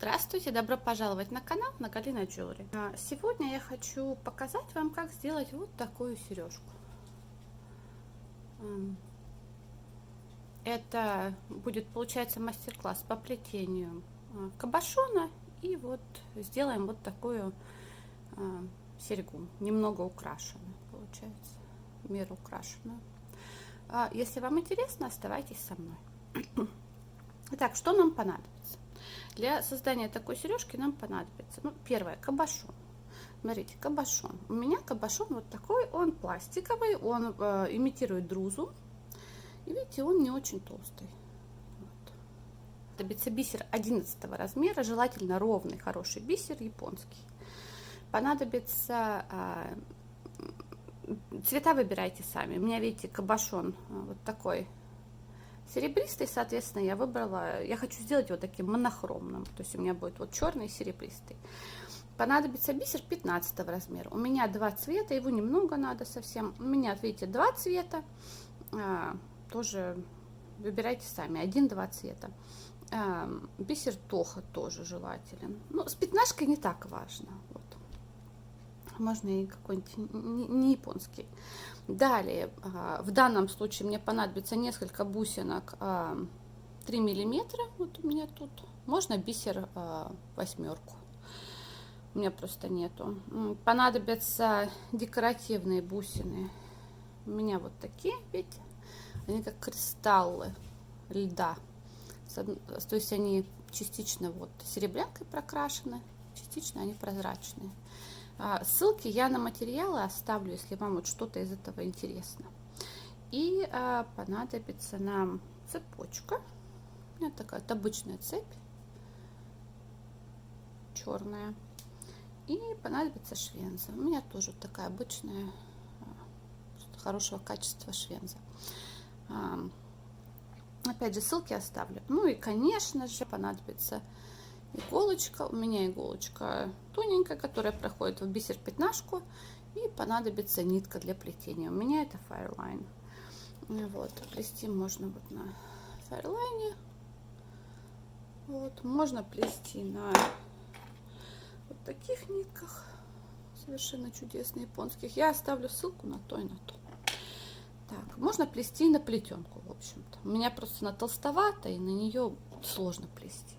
Здравствуйте, добро пожаловать на канал Галина Джури. Сегодня я хочу показать вам, как сделать вот такую сережку. Это будет, получается, мастер-класс по плетению кабошона. И вот сделаем вот такую серьгу, немного украшенную, получается, в меру украшенную. Если вам интересно, оставайтесь со мной. Итак, что нам понадобится? Для создания такой сережки нам понадобится, первое, кабошон. Смотрите, кабошон. У меня кабошон вот такой, он пластиковый, он имитирует друзу. И видите, он не очень толстый. Вот. Понадобится бисер 11 размера, желательно ровный, хороший бисер, японский. Понадобится цвета выбирайте сами. У меня, видите, кабошон вот такой серебристый, соответственно, я хочу сделать вот таким монохромным, то есть у меня будет вот черный и серебристый. Понадобится бисер 15 размера. У меня два цвета, его немного надо совсем. У меня, видите, два цвета, тоже выбирайте сами, один-два цвета. Бисер Тоха тоже желателен. С пятнашкой не так важно. Вот. Можно и какой-нибудь не японский. Далее, в данном случае мне понадобится несколько бусинок 3 миллиметра. Вот у меня тут. Можно бисер восьмерку. У меня просто нету. Понадобятся декоративные бусины. У меня вот такие, видите? Они как кристаллы льда. То есть они частично вот серебрянкой прокрашены, частично они прозрачные. Ссылки я на материалы оставлю, если вам вот что-то из этого интересно. И понадобится нам цепочка. У меня такая вот обычная цепь, черная. И понадобится швенза. У меня тоже такая обычная, хорошего качества швенза. Опять же, ссылки оставлю. И, конечно же, понадобится иголочка. У меня иголочка тоненькая, которая проходит в бисер пятнашку. И понадобится нитка для плетения. У меня это Fireline. Вот, плести можно вот на Fireline. Вот, можно плести на вот таких нитках. Совершенно чудесные японских. Я оставлю ссылку на то и на то. Так, можно плести на плетенку, в общем-то. У меня просто она толстовата, и на нее сложно плести.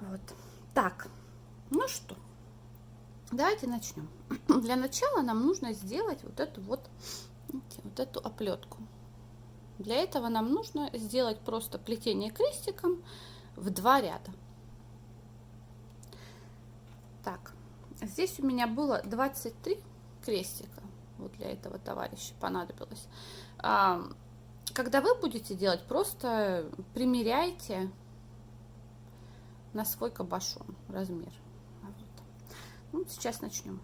Вот. Так, ну что, давайте начнем. Для начала нам нужно сделать вот эту оплетку. Для этого нам нужно сделать просто плетение крестиком в 2 ряда. Так, здесь у меня было 23 крестика. Вот для этого товарища понадобилось. Когда вы будете делать, просто примеряйте на свой кабошон размер. Вот. Сейчас начнем.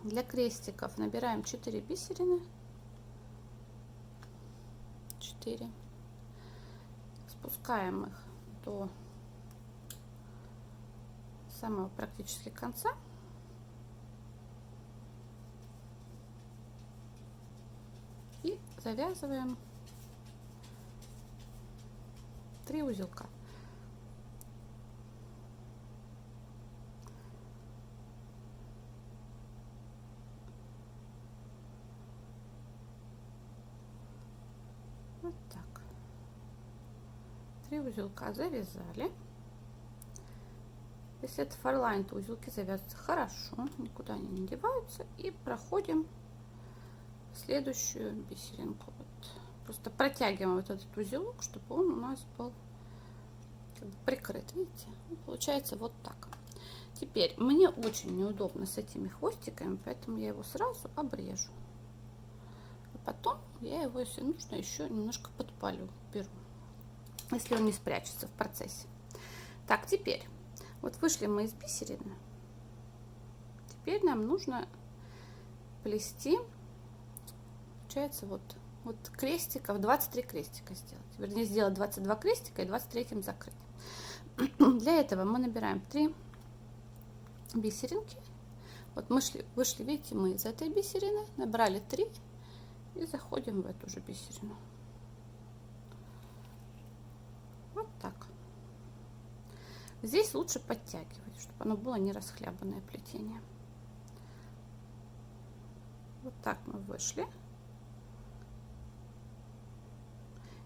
Для крестиков набираем 4 бисерины. 4. Спускаем их до самого практически конца. И завязываем 3 узелка. Вот так. 3 узелка завязали. Если это фарлайн, то узелки завязываются хорошо, никуда они не деваются. И проходим следующую бисеринку. Вот. Просто протягиваем вот этот узелок, чтобы он у нас был как бы прикрыт. Видите? Получается вот так. Теперь мне очень неудобно с этими хвостиками, поэтому я его сразу обрежу. А потом я его, если нужно, еще немножко подпалю, беру, если он не спрячется в процессе. Так, теперь вот вышли мы из бисерины. Теперь нам нужно плести, получается, вот крестиков, 23 крестика сделать. Вернее, сделать 22 крестика и 23 закрыть. Для этого мы набираем 3 бисеринки. Вот мы вышли, видите, мы из этой бисерины набрали 3 и заходим в эту же бисерину. Вот так. Здесь лучше подтягивать, чтобы оно было не расхлябанное плетение. Вот так мы вышли.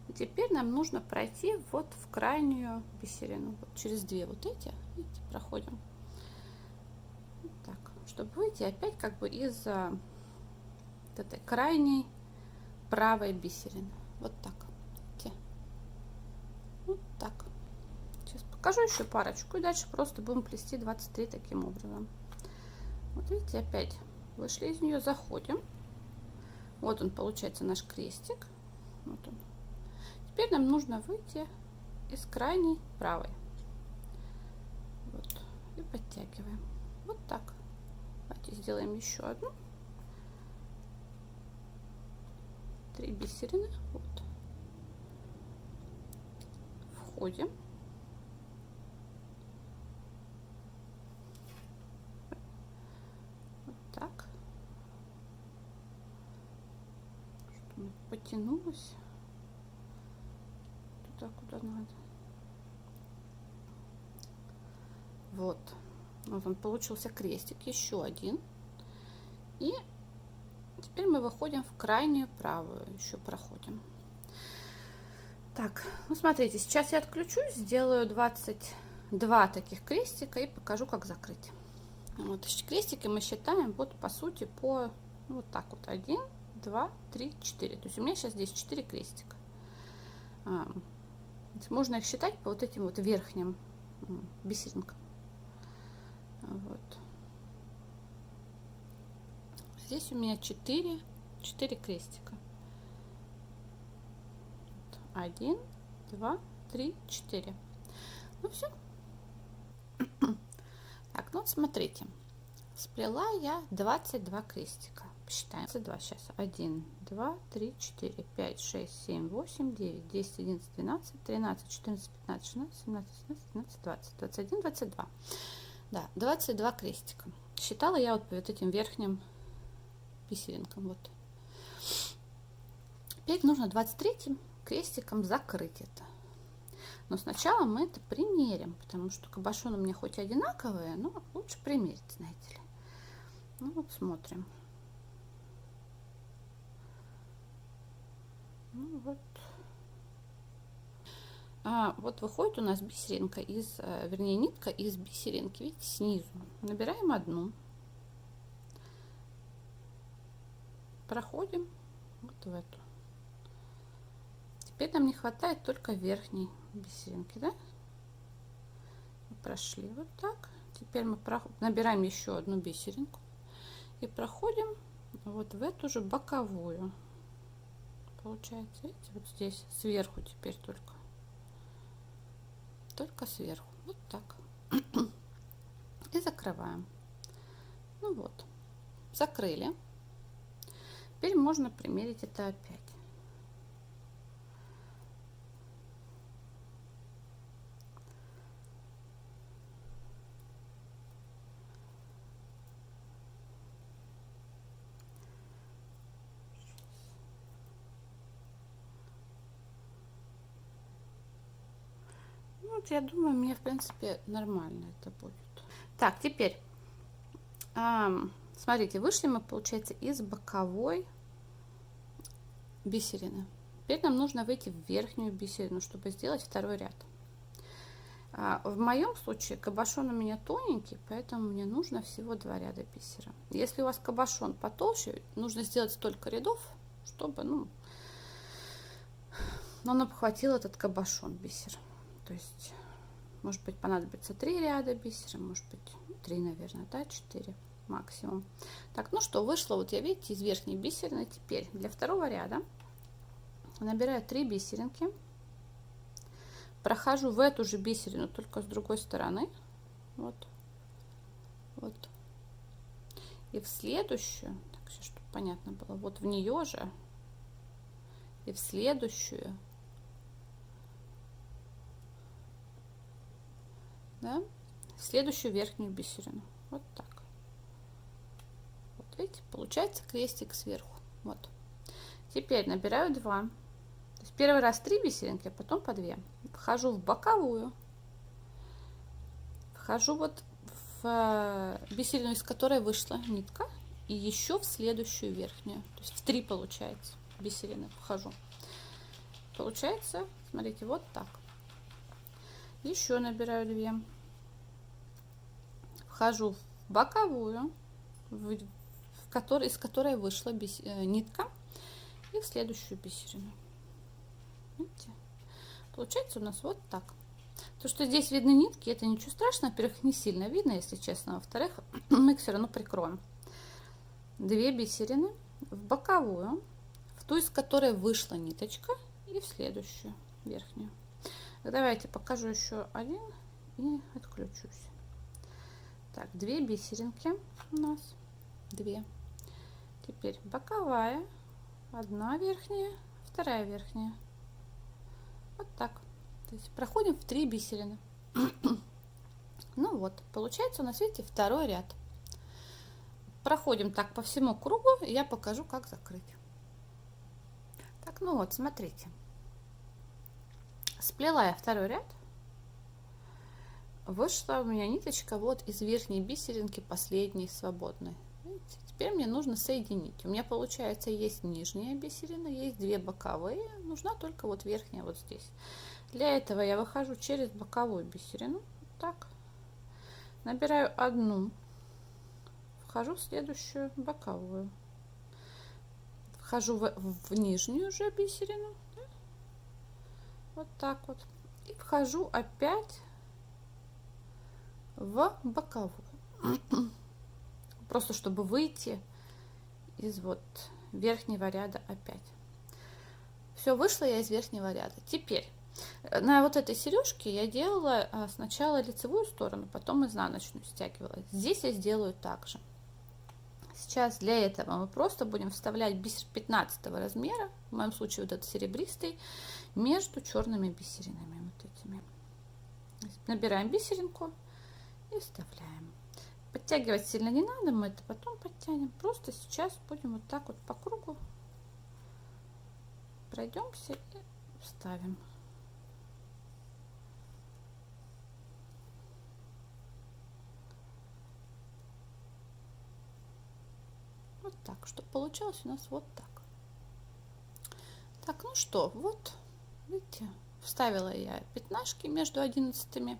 И теперь нам нужно пройти вот в крайнюю бисерину. Вот через две вот эти, видите, проходим. Вот так, чтобы выйти опять как бы из вот этой крайней правой бисерины. Вот так. Видите? Вот так. Сейчас покажу еще парочку. И дальше просто будем плести 23 таким образом. Вот видите, опять вышли из нее, заходим. Вот он, получается, наш крестик. Вот он. Теперь нам нужно выйти из крайней правой. Вот. И подтягиваем. Вот так. Давайте сделаем еще одну. 3 бисерины. Вот. Входим. Вот так. Чтобы потянулось туда, куда надо. Вот. Вот он получился крестик. Еще один. И теперь мы выходим в крайнюю правую. Еще проходим. Так, ну смотрите, сейчас я отключусь, сделаю 22 таких крестика и покажу, как закрыть. Вот крестики мы считаем вот по сути по вот так вот 1, 2, 3, 4. То есть у меня сейчас здесь 4 крестика. Можно их считать по вот этим вот верхним бисеринкам. Вот. Здесь у меня 4 крестика. 1, 2, 3, 4. Ну все. Так, ну вот смотрите. Сплела я 22 крестика. Посчитаем. 22 сейчас. 1, 2, 3, 4, 5, 6, 7, 8, 9, 10, 11, 12, 13, 14, 15, 16, 17, 18, 19, 20, 21, 22. Да, 22 крестика. Считала я вот по вот этим верхним бисеринкам. Вот. Теперь нужно 23 крестиком закрыть это. Но сначала мы это примерим, потому что кабошон у меня хоть одинаковые, но лучше примерить, знаете ли. Ну вот смотрим. Ну вот. Вот выходит у нас бисеринка из, вернее, нитка из бисеринки, видите, снизу. Набираем одну. Проходим вот в эту. Теперь нам не хватает только верхней бисеринки, да? Мы прошли вот так. Теперь мы набираем еще одну бисеринку и проходим вот в эту же боковую. Получается, видите, вот здесь сверху теперь только сверху. Вот так. И закрываем. Ну вот, закрыли. Теперь можно примерить это опять. Вот, я думаю, мне в принципе нормально это будет. Так, теперь смотрите, вышли мы, получается, из боковой бисерины. Теперь нам нужно выйти в верхнюю бисерину, чтобы сделать второй ряд. В моем случае кабошон у меня тоненький, поэтому мне нужно всего 2 ряда бисера. Если у вас кабошон потолще, нужно сделать столько рядов, чтобы, ну, нам обхватил этот кабошон бисер. То есть, может быть, понадобится 3 ряда бисера, может быть, 3, наверное, да, 4 максимум. Так, ну что, вышло, вот я, видите, из верхней бисерины. Теперь для второго ряда набираю 3 бисеринки, прохожу в эту же бисерину, только с другой стороны, вот, вот, и в следующую, так, чтобы понятно было, вот в нее же, и в следующую, да, в следующую верхнюю бисерину, вот так. Вот видите, получается крестик сверху. Вот. Теперь набираю 2. То есть первый раз 3 бисеринки, а потом по 2. Вхожу в боковую. Вхожу вот в бисерину, из которой вышла нитка, и еще в следующую верхнюю. То есть в 3 получается бисерины вхожу. Получается, смотрите, вот так. Еще набираю 2. Вхожу в боковую, из которой вышла нитка, и в следующую бисерину. Видите? Получается у нас вот так. То, что здесь видны нитки, это ничего страшного. Во-первых, не сильно видно, если честно. Во-вторых, мы их все равно прикроем. 2 бисерины в боковую, в ту, из которой вышла ниточка, и в следующую верхнюю. Давайте покажу еще один и отключусь. Так, 2 бисеринки у нас, 2. Теперь боковая, 1 верхняя, 2 верхняя. Вот так. То есть проходим в 3 бисерины. Ну вот, получается у нас, видите, 2 ряд. Проходим так по всему кругу, и я покажу, как закрыть. Так, ну вот, смотрите. Сплела я 2 ряд. Вышла у меня ниточка вот из верхней бисеринки, последней свободной. Видите? Теперь мне нужно соединить. У меня получается есть нижняя бисерина, есть 2 боковые. Нужна только вот верхняя вот здесь. Для этого я выхожу через боковую бисерину. Так. Набираю 1. Вхожу в следующую боковую. Вхожу в нижнюю уже бисерину. Да? Вот так вот. И вхожу опять в боковую. Просто чтобы выйти из вот верхнего ряда опять. Все, вышла я из верхнего ряда. Теперь на вот этой сережке я делала сначала лицевую сторону, потом изнаночную стягивала. Здесь я сделаю так же. Сейчас для этого мы просто будем вставлять бисер 15 размера, в моем случае вот этот серебристый, между черными бисеринами вот этими. Набираем бисеринку и вставляем. Подтягивать сильно не надо, мы это потом подтянем. Просто сейчас будем вот так вот по кругу пройдемся и вставим. Вот так, чтобы получалось у нас вот так. Так, ну что, вот, видите, вставила я пятнашки между 11-ми.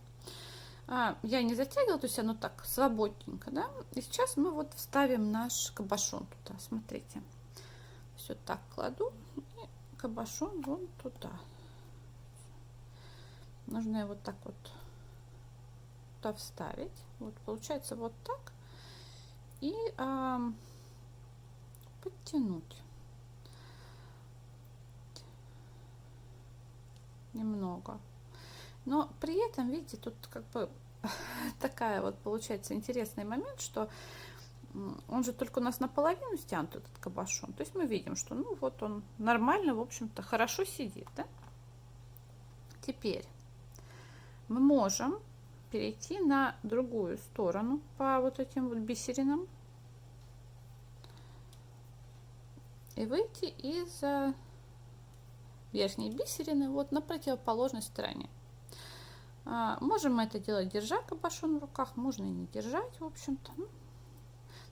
Я не затягивала, то есть оно так свободненько, да. И сейчас мы вот вставим наш кабошон туда, смотрите. Все так кладу и кабошон вон туда. Нужно его вот так вот туда вставить. Вот получается вот так. И подтянуть немного. Но при этом, видите, тут как бы такая вот получается интересный момент, что он же только у нас наполовину стянут, этот кабошон. То есть мы видим, что ну вот он нормально, в общем-то, хорошо сидит, да? Теперь мы можем перейти на другую сторону по вот этим вот бисеринам и выйти из верхней бисерины вот на противоположной стороне. Можем мы это делать, держа кабошон в руках, можно и не держать, в общем-то.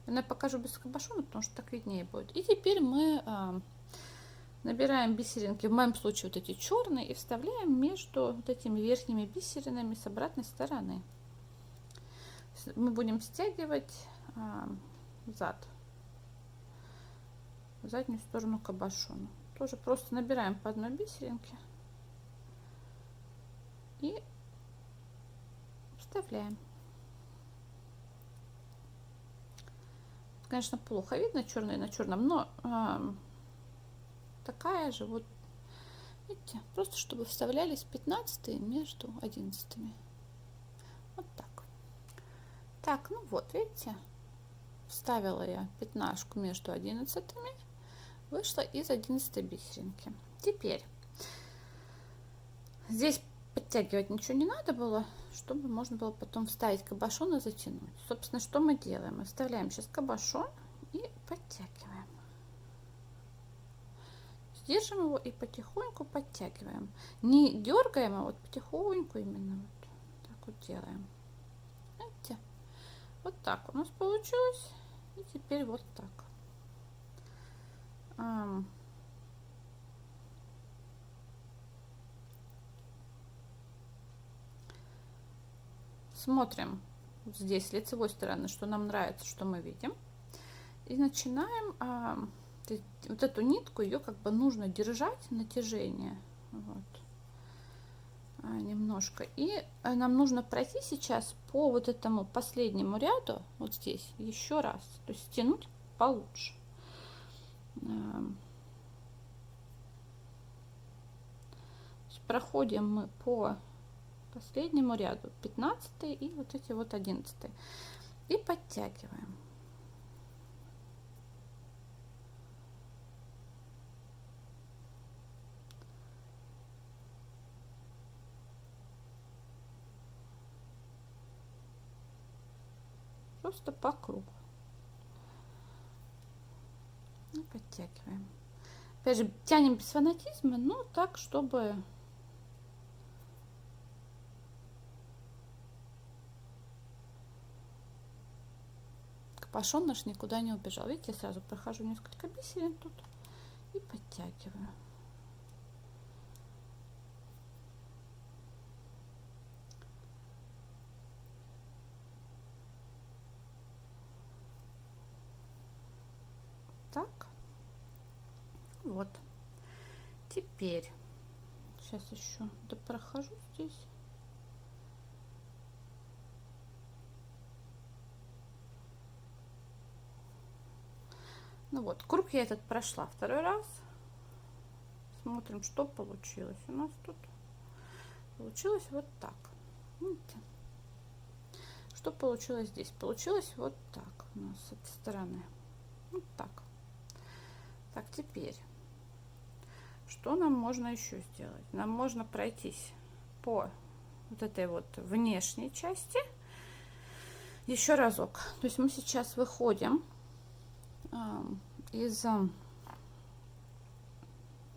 Я покажу без кабошона, потому что так виднее будет. И теперь мы набираем бисеринки, в моем случае вот эти черные, и вставляем между вот этими верхними бисеринами с обратной стороны. Мы будем стягивать заднюю сторону кабошона. Тоже просто набираем по одной бисеринке и вставляем. Конечно, плохо видно черное на черном, но такая же вот, видите, просто чтобы вставлялись 15 между 11-ми. Вот так. Так, ну вот, видите, вставила я пятнашку между 11-ми, вышла из 11-й бисеринки. Теперь здесь подтягивать ничего не надо было, чтобы можно было потом вставить кабошон и затянуть. Собственно, что мы делаем? Мы вставляем сейчас кабошон и подтягиваем. Держим его и потихоньку подтягиваем. Не дергаем, а вот потихоньку именно вот так вот делаем. Вот так у нас получилось. И теперь вот так. Смотрим вот здесь с лицевой стороны, что нам нравится, что мы видим. И начинаем вот эту нитку, ее как бы нужно держать натяжение. Вот. Немножко. И нам нужно пройти сейчас по вот этому последнему ряду, вот здесь, еще раз. То есть стянуть получше. Проходим мы по последнему ряду, 15 и вот эти вот 11. И подтягиваем. Просто по кругу. И подтягиваем. Опять же, тянем без фанатизма, но так, чтобы капюшон наш никуда не убежал. Видите, я сразу прохожу несколько бисерин тут и подтягиваю. Так. Вот. Теперь сейчас еще прохожу здесь. Ну вот, круг я этот прошла второй раз. Смотрим, что получилось. У нас тут получилось вот так. Видите? Что получилось здесь? Получилось вот так у нас с этой стороны. Вот так. Так, теперь, что нам можно еще сделать? Нам можно пройтись по вот этой вот внешней части еще разок. То есть мы сейчас выходим из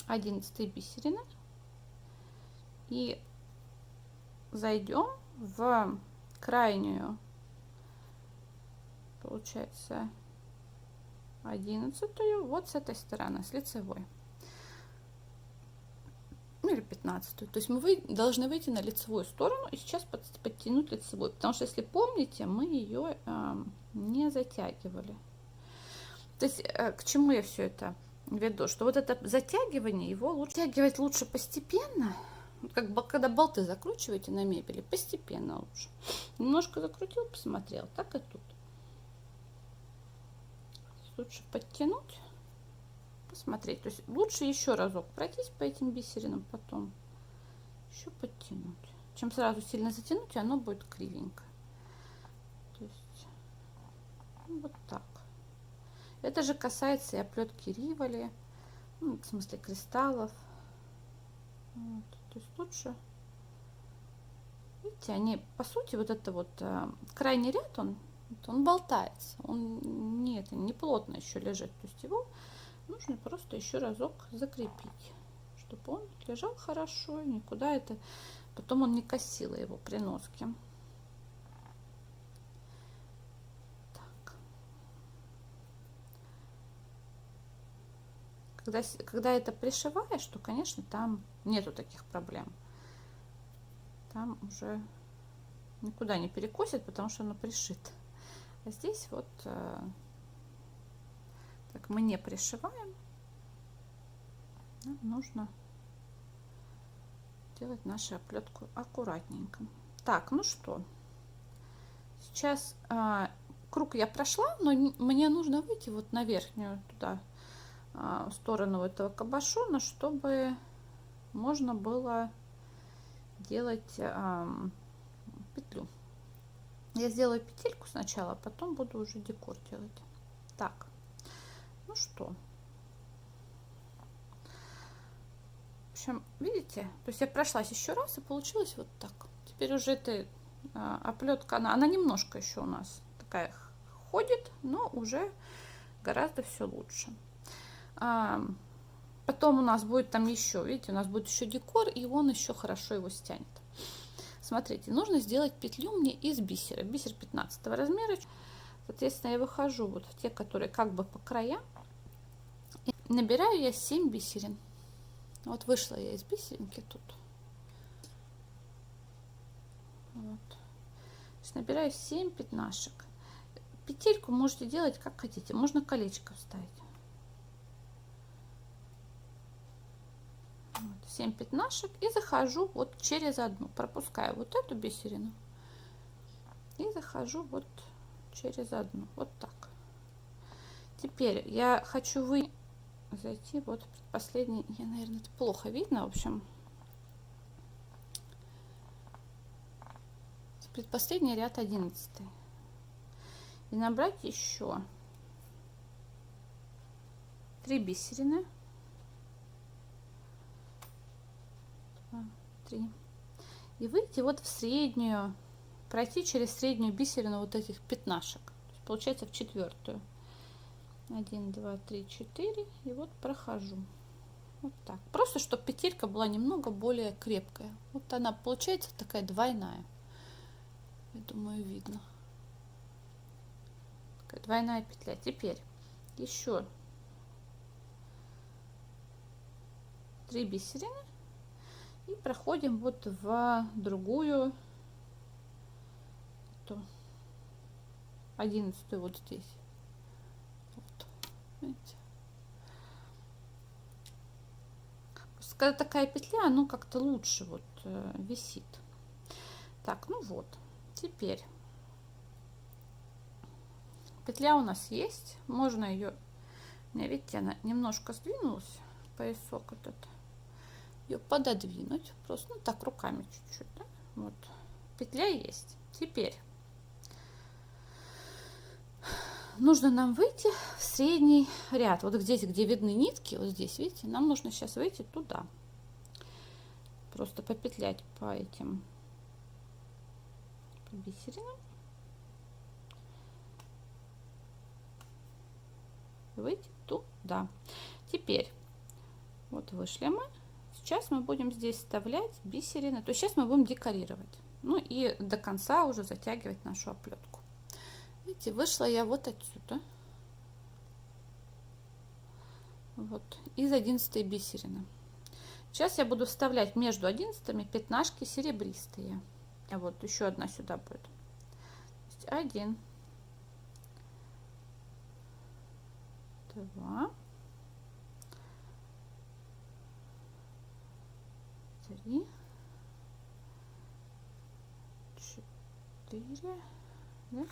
11 бисерины и зайдем в крайнюю, получается, 11-ю, вот с этой стороны, с лицевой. Или 15-ю. То есть мы должны выйти на лицевую сторону и сейчас подтянуть лицевую. Потому что, если помните, мы ее не затягивали. То есть к чему я все это веду? Что вот это затягивание, его лучше затягивать лучше постепенно. Как бы когда болты закручиваете на мебели, постепенно лучше. Немножко закрутил, посмотрел. Так и тут. Лучше подтянуть, посмотреть. То есть лучше еще разок пройтись по этим бисеринам, потом еще подтянуть. Чем сразу сильно затянуть, оно будет кривенько. То есть вот так. Это же касается и оплетки Риволи, ну, в смысле кристаллов. Вот. То есть лучше, видите, они по сути вот это вот крайний ряд, он болтается, он не плотно еще лежит, то есть его нужно просто еще разок закрепить, чтобы он лежал хорошо, никуда это потом он не косило его при носке. Когда это пришиваешь, то, конечно, там нету таких проблем. Там уже никуда не перекосит, потому что оно пришито. А здесь вот так мы не пришиваем. Нам нужно делать нашу оплетку аккуратненько. Так, ну что, сейчас круг я прошла, но мне нужно выйти вот на верхнюю туда в сторону этого кабошона, чтобы можно было делать петлю. Я сделаю петельку сначала, а потом буду уже декор делать. Так, ну что. В общем, видите, то есть я прошлась еще раз и получилось вот так. Теперь уже эта оплетка, она немножко еще у нас такая ходит, но уже гораздо все лучше. Потом у нас будет там еще, видите, у нас будет еще декор, и он еще хорошо его стянет. Смотрите, нужно сделать петлю мне из бисера. Бисер 15 размера. Соответственно, я выхожу вот в те, которые как бы по краям. И набираю я 7 бисерин. Вот вышла я из бисеринки тут. Вот. Набираю 7 пятнашек. Петельку можете делать как хотите. Можно колечко вставить. Вот, 7 пятнашек. И захожу вот через одну. Пропускаю вот эту бисерину. И захожу вот через одну. Вот так. Теперь я хочу зайти вот последний. Я, наверное, это плохо видно. В общем, предпоследний ряд 11. И набрать еще 3 бисерины. 2, 3. И выйти вот в среднюю, пройти через среднюю бисерину вот этих пятнашек. Получается в четвертую. 1, 2, 3, 4. И вот прохожу. Вот так. Просто, чтобы петелька была немного более крепкая. Вот она получается такая двойная. Я думаю, видно. Такая двойная петля. Теперь еще 3 бисерины. И проходим вот в другую, 11-ю вот здесь. Вот, видите? Когда такая петля, ну как-то лучше вот висит. Так, ну вот. Теперь петля у нас есть. Можно ее, видите, она немножко сдвинулась, поясок этот. Ее пододвинуть, просто, ну так, руками чуть-чуть, да? Вот, петля есть. Теперь нужно нам выйти в средний ряд. Вот здесь, где видны нитки, вот здесь, видите, нам нужно сейчас выйти туда. Просто попетлять по этим бисеринам. Выйти туда. Теперь вот вышли мы. Сейчас мы будем здесь вставлять бисерины. То есть сейчас мы будем декорировать. Ну и до конца уже затягивать нашу оплетку. Видите, вышла я вот отсюда. Вот. Из 11 бисерины. Сейчас я буду вставлять между 11 пятнашки серебристые. А вот еще одна сюда будет. 1, 2, 3, 4, да?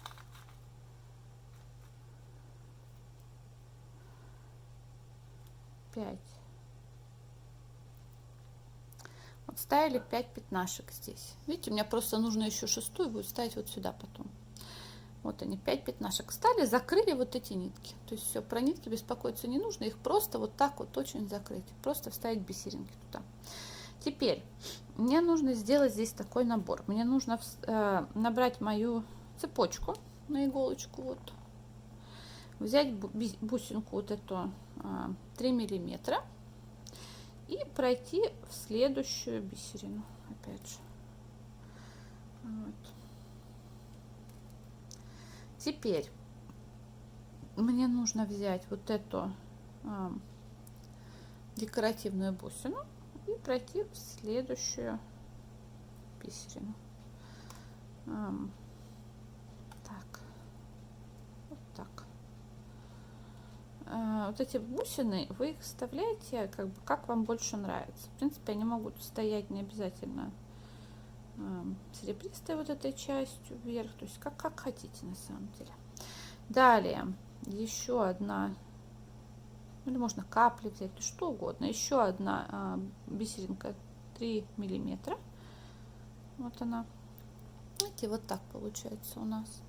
5. Вот ставили 5 пятнашек здесь. Видите, у меня просто нужно еще 6-ю будет ставить вот сюда потом. Вот они, 5 пятнашек стали, закрыли вот эти нитки. То есть все, про нитки беспокоиться не нужно, их просто вот так вот очень закрыть. Просто вставить бисеринки туда. Теперь мне нужно сделать здесь такой набор. Мне нужно набрать мою цепочку на иголочку, вот. Взять бусинку вот эту 3 миллиметра и пройти в следующую бисерину, опять же. Вот. Теперь мне нужно взять вот эту декоративную бусину и пройти в следующую бисерину. Так, вот так. Вот эти бусины, вы их вставляете как вам больше нравится. В принципе, они могут стоять не обязательно серебристой вот этой частью вверх, то есть как хотите на самом деле. Далее еще одна, или можно капли взять, что угодно, еще одна бисеринка 3 миллиметра. Вот она, видите, вот так получается у нас.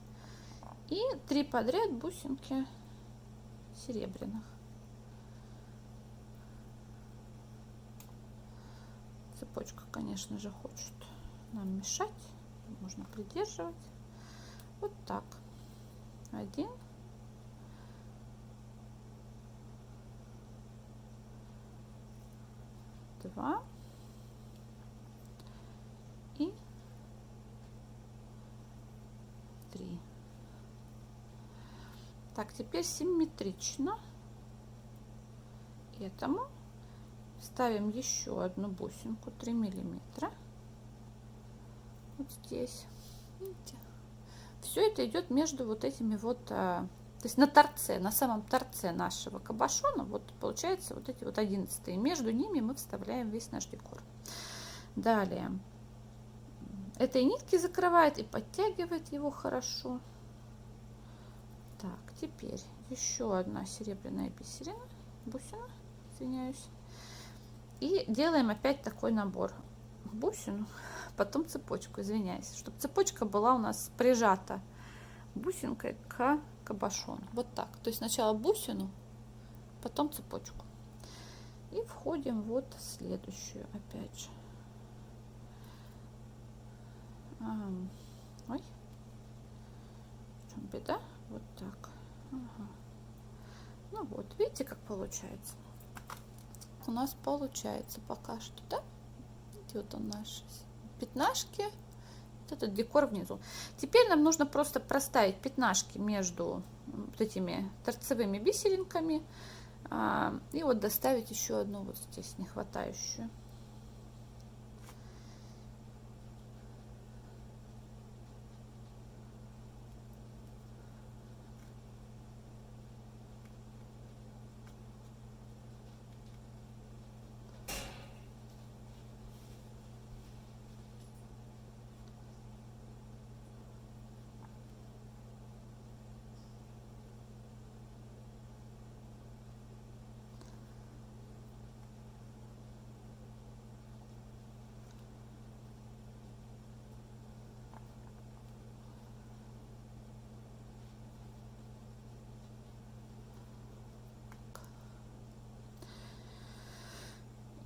И 3 подряд бусинки серебряных. Цепочка, конечно же, хочет нам мешать, можно придерживать. Вот так. 1, 2 и 3. Так, теперь симметрично этому ставим еще одну бусинку 3 миллиметра вот здесь. Видите? Все это идет между вот этими вот, то есть на торце, на самом торце нашего кабошона, вот получается вот эти вот 11, между ними мы вставляем весь наш декор. Далее, этой нитки закрывает и подтягивает его хорошо. Так, теперь еще одна серебряная бусина, извиняюсь. И делаем опять такой набор: бусину, потом цепочку, извиняюсь, чтобы цепочка была у нас прижата бусинкой к кабошону. Вот так. То есть сначала бусину, потом цепочку. И входим вот в следующую опять же. Ой, в чем беда? Вот так. Ага. Ну вот, видите, как получается? У нас получается пока что, да? Вот он наши пятнашки, вот этот декор внизу. Теперь нам нужно просто проставить пятнашки между вот этими торцевыми бисеринками и вот доставить еще одну вот здесь не хватающую.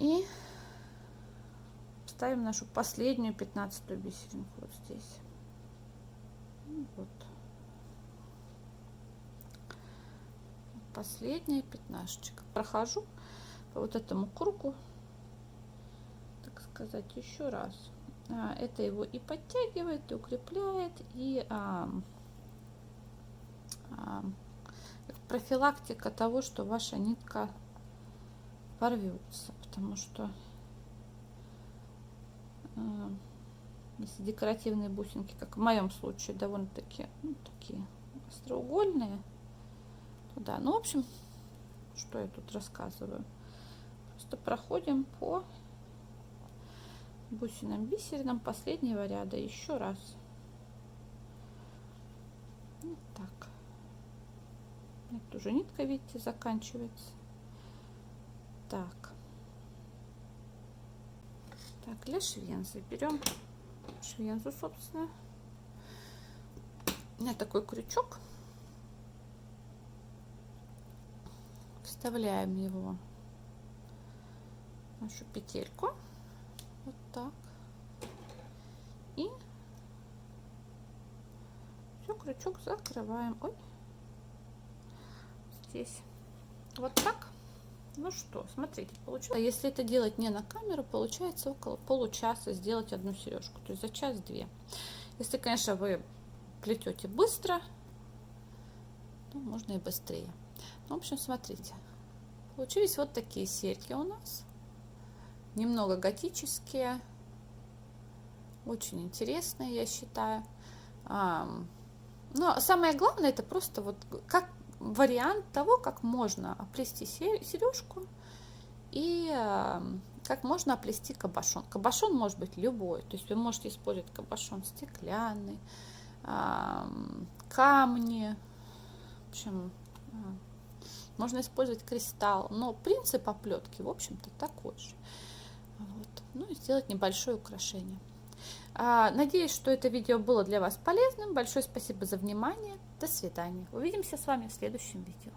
И ставим нашу последнюю 15-ю бисеринку вот здесь. Вот. Последняя пятнашечка. Прохожу по вот этому кругу, так сказать, еще раз. Это его и подтягивает, и укрепляет, и профилактика того, что ваша нитка порвется, потому что если декоративные бусинки, как в моем случае, довольно-таки такие остроугольные, то да. Ну, в общем, что я тут рассказываю, просто проходим по бусинам бисеринам последнего ряда еще раз. Вот так. Это уже нитка, видите, заканчивается. Так, для швензы берем швензу, собственно. У меня такой крючок. Вставляем его в нашу петельку. Вот так. И все, крючок закрываем. Ой, здесь. Вот так. Ну что, смотрите, получилось. Если это делать не на камеру, получается около получаса сделать одну сережку, то есть за час-две. Если, конечно, вы плетете быстро, то можно и быстрее. В общем, смотрите, получились вот такие серьги у нас, немного готические, очень интересные, я считаю. Но самое главное, это просто вот как вариант того, как можно оплести сережку и как можно оплести кабошон. Кабошон может быть любой, то есть вы можете использовать кабошон стеклянный, камни, в общем, можно использовать кристалл, но принцип оплетки, в общем-то, такой же. Вот. Ну и сделать небольшое украшение. Надеюсь, что это видео было для вас полезным. Большое спасибо за внимание. До свидания. Увидимся с вами в следующем видео.